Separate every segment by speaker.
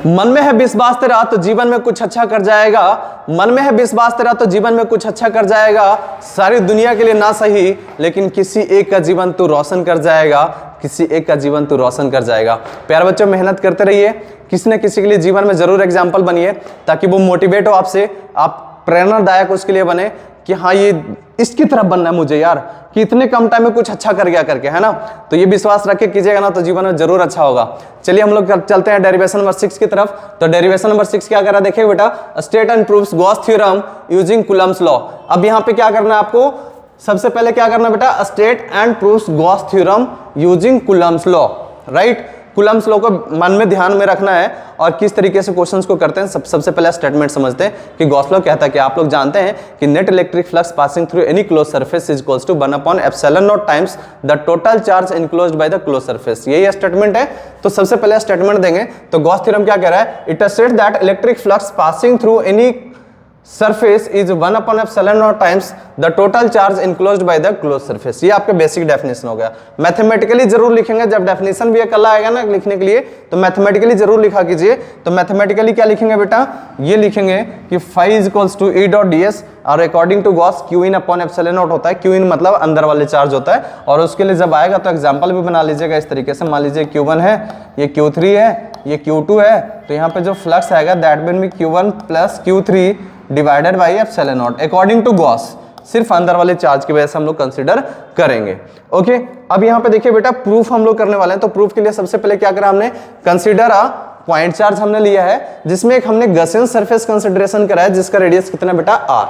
Speaker 1: मन में है विश्वास तेरा तो जीवन में कुछ अच्छा कर जाएगा, मन में है विश्वास तेरा तो जीवन में कुछ अच्छा कर जाएगा, सारी दुनिया के लिए ना सही लेकिन किसी एक का जीवन तू रोशन कर जाएगा, किसी एक का जीवन तू रोशन कर जाएगा। प्यारे बच्चों, मेहनत करते रहिए, किसी न किसी के लिए जीवन में जरूर एग्जाम्पल बनिए ताकि वो मोटिवेट हो आपसे, आप प्रेरणादायक उसके लिए बने कि हाँ ये इसकी तरफ बनना है मुझे यार, कि इतने कम टाइम में कुछ अच्छा कर गया करके, है ना। तो ये विश्वास रख के कीजिएगा ना तो जीवन में जरूर अच्छा होगा। चलिए हम लोग चलते हैं डेरिवेशन नंबर 6 की तरफ। तो डेरिवेशन नंबर 6 क्या करा देखिए बेटा, state and proves Gauss theorem using Coulomb's law. अब यहाँ पे क्या करना है आपको, सबसे पहले क्या करना बेटा, state and proves Gauss theorem using Coulomb's law, right. Coulomb's law को मन में ध्यान में रखना है और किस तरीके से क्वेश्चंस को करते हैं। सबसे पहले स्टेटमेंट समझते हैं कि गॉस लॉ कहता है कि आप लोग जानते हैं कि net electric flux passing through any close surface is equals to 1/ε0 times the total charge enclosed by the close surface. यही स्टेटमेंट है। तो सबसे पहले स्टेटमेंट देंगे। तो गॉस थ्योरम क्या कह रहा है, it states that electric flux passing through any surface is 1/ε0 times the total charge enclosed by the close surface. ये आपका बेसिक डेफिनेशन हो गया। मैथमेटिकली जरूर लिखेंगे, जब डेफिनेशन भी कल आएगा ना लिखने के लिए तो मैथमेटिकली जरूर लिखा कीजिए। तो मैथमेटिकली क्या लिखेंगे बेटा, ये लिखेंगे कि phi is equals to E dot ds और according to Gauss q in upon ε0 होता है। q इन मतलब अंदर वाले चार्ज होता है और उसके लिए जब आएगा तो एग्जाम्पल भी बना लीजिएगा इस तरीके से। मान लीजिए q1 है, ये q3 है, ये q2 है, तो यहाँ पे जो फ्लक्स आएगा that will be q1 plus q3 divided by ε0 according to Gauss. सिर्फ अंदर वाले चार्ज की वजह से हम लोग कंसीडर करेंगे। ओके, अब यहाँ पे देखिए बेटा प्रूफ हम लोग करने वाले हैं। तो प्रूफ के लिए सबसे पहले क्या करा हमने, कंसीडर अ पॉइंट चार्ज हमने लिया है जिसमें एक हमने गॉसियन सरफेस कंसीडरेशन करा है जिसका रेडियस कितना बेटा r।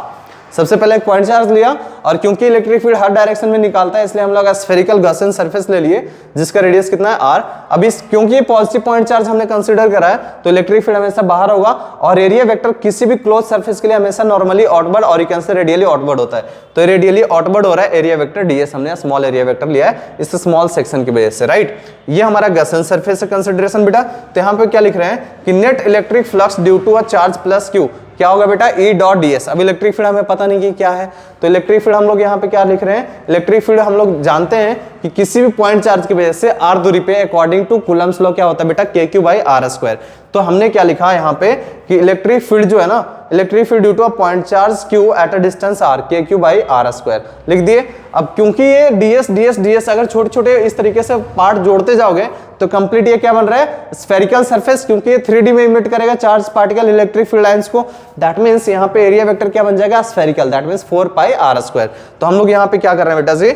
Speaker 1: सबसे पहले एक पॉइंट चार्ज लिया और क्योंकि इलेक्ट्रिक फील्ड हर डायरेक्शन में निकालता है इसलिए हम लोग स्फेरिकल गॉसियन सरफेस ले लिए जिसका रेडियस कितना है r। अब इस क्योंकि ये पॉजिटिव पॉइंट चार्ज हमने कंसीडर करा है तो इलेक्ट्रिक फील्ड हमेशा बाहर होगा और एरिया वेक्टर किसी भी क्लोज सरफेस के लिए हमेशा नॉर्मली आउटवर्ड और इक्वल से रेडियली आउटवर्ड होता है। तो रेडियली आउटवर्ड हो रहा है एरिया वेक्टर ds, हमने स्मॉल एरिया वेक्टर लिया है इस स्मॉल सेक्शन की वजह से, राइट। ये हमारा गॉसियन सरफेस से कंसीडरेशन बेटा। तो यहाँ पे क्या लिख रहे हैं कि net electric flux due to a charge plus q क्या होगा बेटा, E डॉट ds। अब इलेक्ट्रिक फील्ड हमें पता नहीं कि क्या है, तो इलेक्ट्रिक फील्ड हम लोग यहाँ पे क्या लिख रहे हैं, इलेक्ट्रिक फील्ड हम लोग जानते हैं कि किसी भी पॉइंट चार्ज की वजह से r दूरी पे अकॉर्डिंग टू कूलम्स लॉ क्या होता है बेटा, kq बाई r स्क्वायर। तो हमने क्या लिखा यहाँ पे कि इलेक्ट्रिक फील्ड जो है ना, electric field due to a point charge q at a distance r kq by r square लिख दिए। अब क्योंकि ये ds अगर छोटे छोटे इस तरीके से पार्ट जोड़ते जाओगे तो कंप्लीट ये क्या बन रहा है, स्फेरिकल सरफेस, क्योंकि ये 3D में इमिट करेगा charge particle electric field lines को। दैट मींस यहाँ पे एरिया वेक्टर क्या बन जाएगा, spherical, that means 4πr square. तो हम लोग यहाँ पे क्या कर रहे हैं बेटा जी,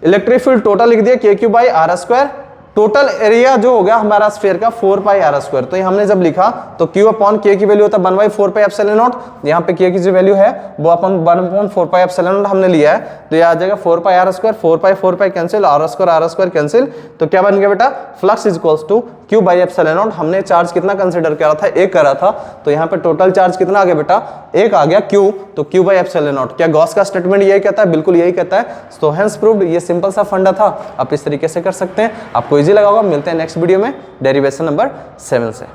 Speaker 1: इलेक्ट्रिक फील्ड टोटल लिख दिया kq by r square, total area जो होगा हमारा स्फीयर का 4πr स्क्वायर। तो हमने जब लिखा तो q अपॉन k की वैल्यू होता है 1/4πε0, यहाँ पे k की जो वैल्यू है वो अपन 1/4πε0 हमने लिया है तो ये आ जाएगा 4πr square, 4π cancel, r square cancel. तो क्या बन गया बेटा, flux is equals to q by ε0। हमने चार्ज कितना कंसिडर करा था, 1 करा था, तो यहाँ पे टोटल चार्ज कितना आ गया बेटा, 1 आ गया q, तो q बाई ε0। क्या गॉस का स्टेटमेंट यही कहता है, बिल्कुल यही कहता है। तो हेंस प्रूव्ड, ये सिंपल सा फंडा था, आप इस तरीके से कर सकते हैं। आपको इजी लगा होगा। मिलते हैं नेक्स्ट वीडियो में डेरिवेशन नंबर 7 से।